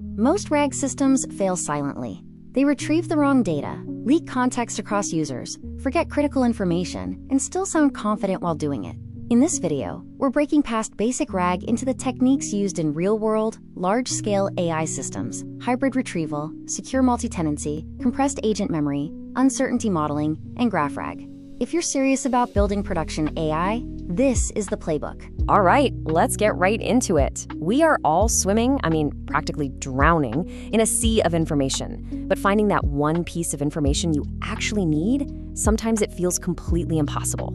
Most RAG systems fail silently. They retrieve the wrong data, leak context across users, forget critical information, and still sound confident while doing it. In this video, we're breaking past basic RAG into the techniques used in real-world, large-scale AI systems: hybrid retrieval, secure multi-tenancy, compressed agent memory, uncertainty modeling, and GraphRAG. If you're serious about building production AI, this is the playbook. All right, let's get right into it. We are all swimming, practically drowning, in a sea of information. But finding that one piece of information you actually need, sometimes it feels completely impossible.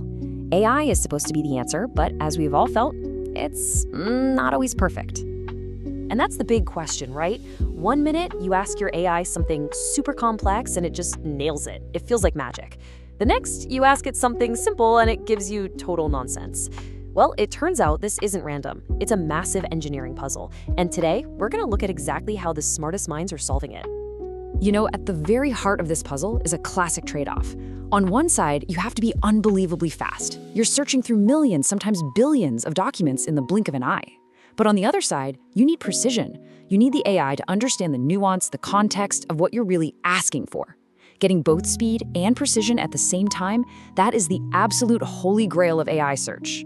AI is supposed to be the answer, but as we've all felt, it's not always perfect. And that's the big question, right? One minute, you ask your AI something super complex and it just nails it. It feels like magic. The next, you ask it something simple and it gives you total nonsense. Well, it turns out this isn't random. It's a massive engineering puzzle. And today, we're going to look at exactly how the smartest minds are solving it. You know, at the very heart of this puzzle is a classic trade-off. On one side, you have to be unbelievably fast. You're searching through millions, sometimes billions of documents in the blink of an eye. But on the other side, you need precision. You need the AI to understand the nuance, the context of what you're really asking for. Getting both speed and precision at the same time, that is the absolute holy grail of AI search.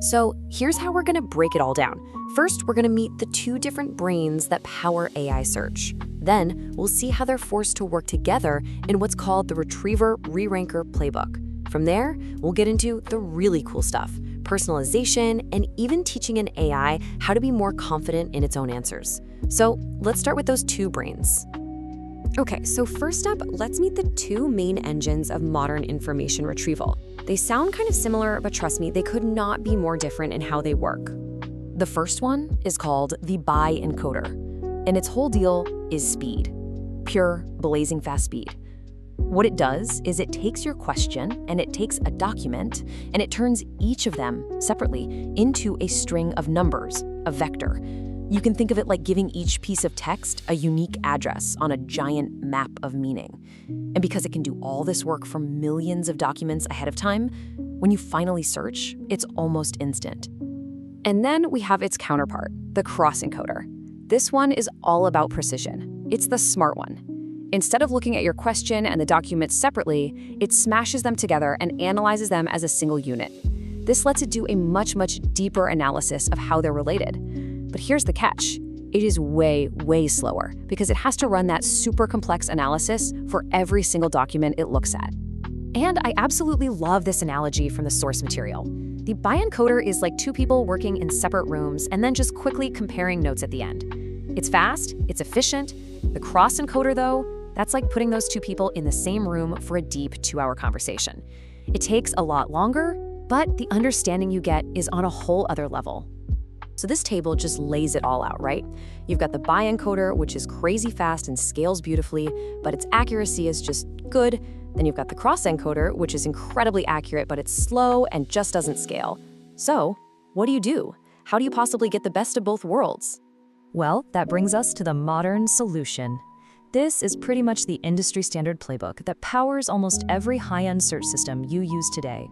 So here's how we're gonna break it all down. First, we're gonna meet the two different brains that power AI search. Then, we'll see how they're forced to work together in what's called the Retriever-Re-Ranker playbook. From there, we'll get into the really cool stuff: personalization, and even teaching an AI how to be more confident in its own answers. So let's start with those two brains. Okay, so first up, let's meet the two main engines of modern information retrieval. They sound kind of similar, but trust me, they could not be more different in how they work. The first one is called the Bi-Encoder, and its whole deal is speed. Pure, blazing fast speed. What it does is it takes your question and it takes a document and it turns each of them separately into a string of numbers, a vector. You can think of it like giving each piece of text a unique address on a giant map of meaning. And because it can do all this work from millions of documents ahead of time, when you finally search, it's almost instant. And then we have its counterpart, the Cross-Encoder. This one is all about precision. It's the smart one. Instead of looking at your question and the documents separately, it smashes them together and analyzes them as a single unit. This lets it do a much deeper analysis of how they're related. But here's the catch. It is way slower because it has to run that super complex analysis for every single document it looks at. And I absolutely love this analogy from the source material. The Bi-Encoder is like two people working in separate rooms and then just quickly comparing notes at the end. It's fast, it's efficient. The Cross-Encoder, though, that's like putting those two people in the same room for a deep 2-hour conversation. It takes a lot longer, but the understanding you get is on a whole other level. So this table just lays it all out, right? You've got the Bi-Encoder, which is crazy fast and scales beautifully, but its accuracy is just good. Then you've got the Cross-Encoder, which is incredibly accurate, but it's slow and just doesn't scale. So what do? How do you possibly get the best of both worlds? Well, that brings us to the modern solution. This is pretty much the industry standard playbook that powers almost every high-end search system you use today.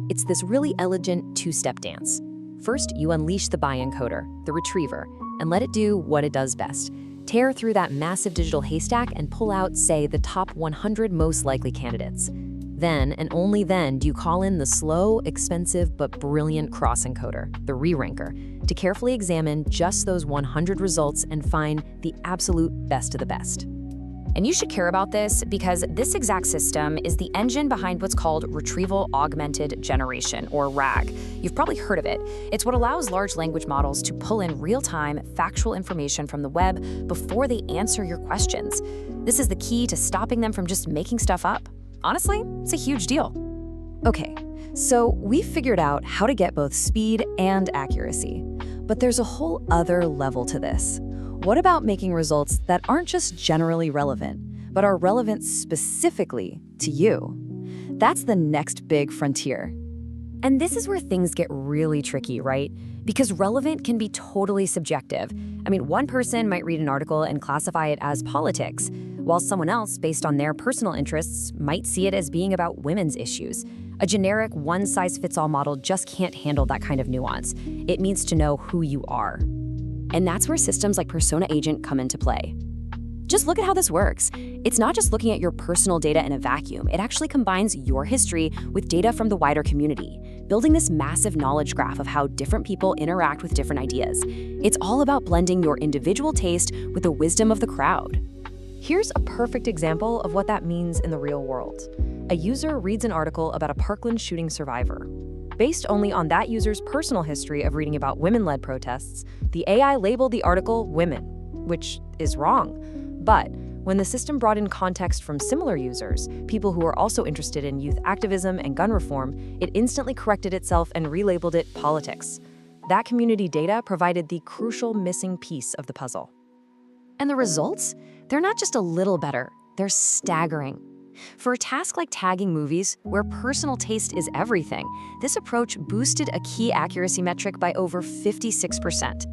It's this really elegant two-step dance. First, you unleash the Bi-Encoder, the retriever, and let it do what it does best. Tear through that massive digital haystack and pull out, say, the top 100 most likely candidates. Then, and only then, do you call in the slow, expensive, but brilliant Cross-Encoder, the Re-Ranker, to carefully examine just those 100 results and find the absolute best of the best. And you should care about this because this exact system is the engine behind what's called Retrieval-Augmented Generation, or RAG. You've probably heard of it. It's what allows large language models to pull in real-time, factual information from the web before they answer your questions. This is the key to stopping them from just making stuff up. Honestly, it's a huge deal. Okay, so we've figured out how to get both speed and accuracy. But there's a whole other level to this. What about making results that aren't just generally relevant, but are relevant specifically to you? That's the next big frontier. And this is where things get really tricky, right? Because relevant can be totally subjective. One person might read an article and classify it as politics, while someone else, based on their personal interests, might see it as being about women's issues. A generic one-size-fits-all model just can't handle that kind of nuance. It needs to know who you are. And that's where systems like Persona Agent come into play. Just look at how this works. It's not just looking at your personal data in a vacuum. It actually combines your history with data from the wider community, building this massive knowledge graph of how different people interact with different ideas. It's all about blending your individual taste with the wisdom of the crowd. Here's a perfect example of what that means in the real world. A user reads an article about a Parkland shooting survivor. Based only on that user's personal history of reading about women-led protests, the AI labeled the article women, which is wrong. But when the system brought in context from similar users, people who are also interested in youth activism and gun reform, it instantly corrected itself and relabeled it politics. That community data provided the crucial missing piece of the puzzle. And the results? They're not just a little better, they're staggering. For a task like tagging movies, where personal taste is everything, this approach boosted a key accuracy metric by over 56%.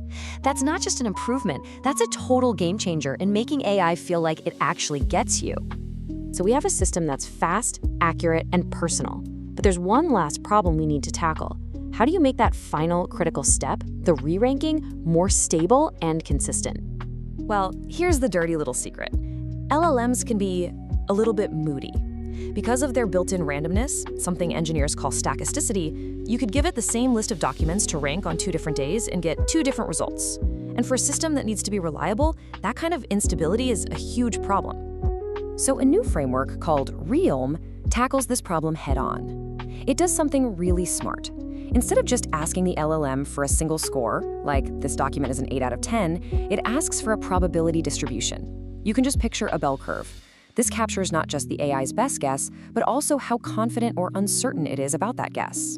That's not just an improvement, that's a total game changer in making AI feel like it actually gets you. So we have a system that's fast, accurate, and personal. But there's one last problem we need to tackle. How do you make that final critical step, the re-ranking, more stable and consistent? Well, here's the dirty little secret. LLMs can be a little bit moody. Because of their built-in randomness, something engineers call stochasticity, you could give it the same list of documents to rank on 2 different days and get 2 different results. And for a system that needs to be reliable, that kind of instability is a huge problem. So a new framework called Realm tackles this problem head-on. It does something really smart. Instead of just asking the LLM for a single score, like this document is an 8 out of 10, it asks for a probability distribution. You can just picture a bell curve. This captures not just the AI's best guess, but also how confident or uncertain it is about that guess.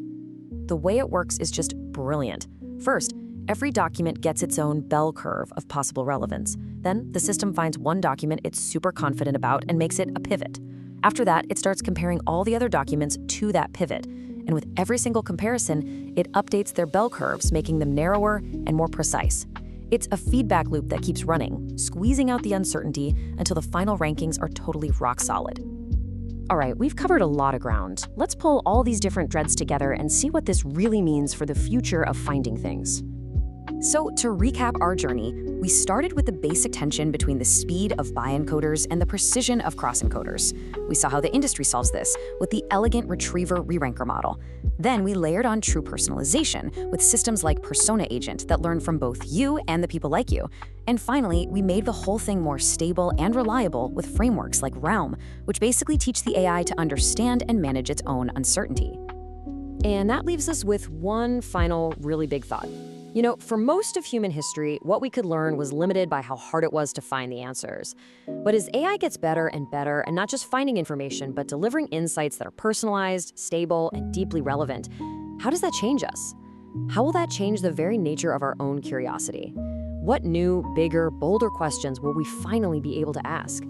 The way it works is just brilliant. First, every document gets its own bell curve of possible relevance. Then, the system finds one document it's super confident about and makes it a pivot. After that, it starts comparing all the other documents to that pivot. And with every single comparison, it updates their bell curves, making them narrower and more precise. It's a feedback loop that keeps running, squeezing out the uncertainty until the final rankings are totally rock solid. All right, we've covered a lot of ground. Let's pull all these different threads together and see what this really means for the future of finding things. So to recap our journey, we started with the basic tension between the speed of Bi-Encoders and the precision of Cross-Encoders. We saw how the industry solves this with the elegant retriever re-ranker model. Then we layered on true personalization with systems like Persona Agent that learn from both you and the people like you. And finally, we made the whole thing more stable and reliable with frameworks like Realm, which basically teach the AI to understand and manage its own uncertainty. And that leaves us with one final really big thought. You know, for most of human history, what we could learn was limited by how hard it was to find the answers. But as AI gets better and better, and not just finding information, but delivering insights that are personalized, stable, and deeply relevant, how does that change us? How will that change the very nature of our own curiosity? What new, bigger, bolder questions will we finally be able to ask?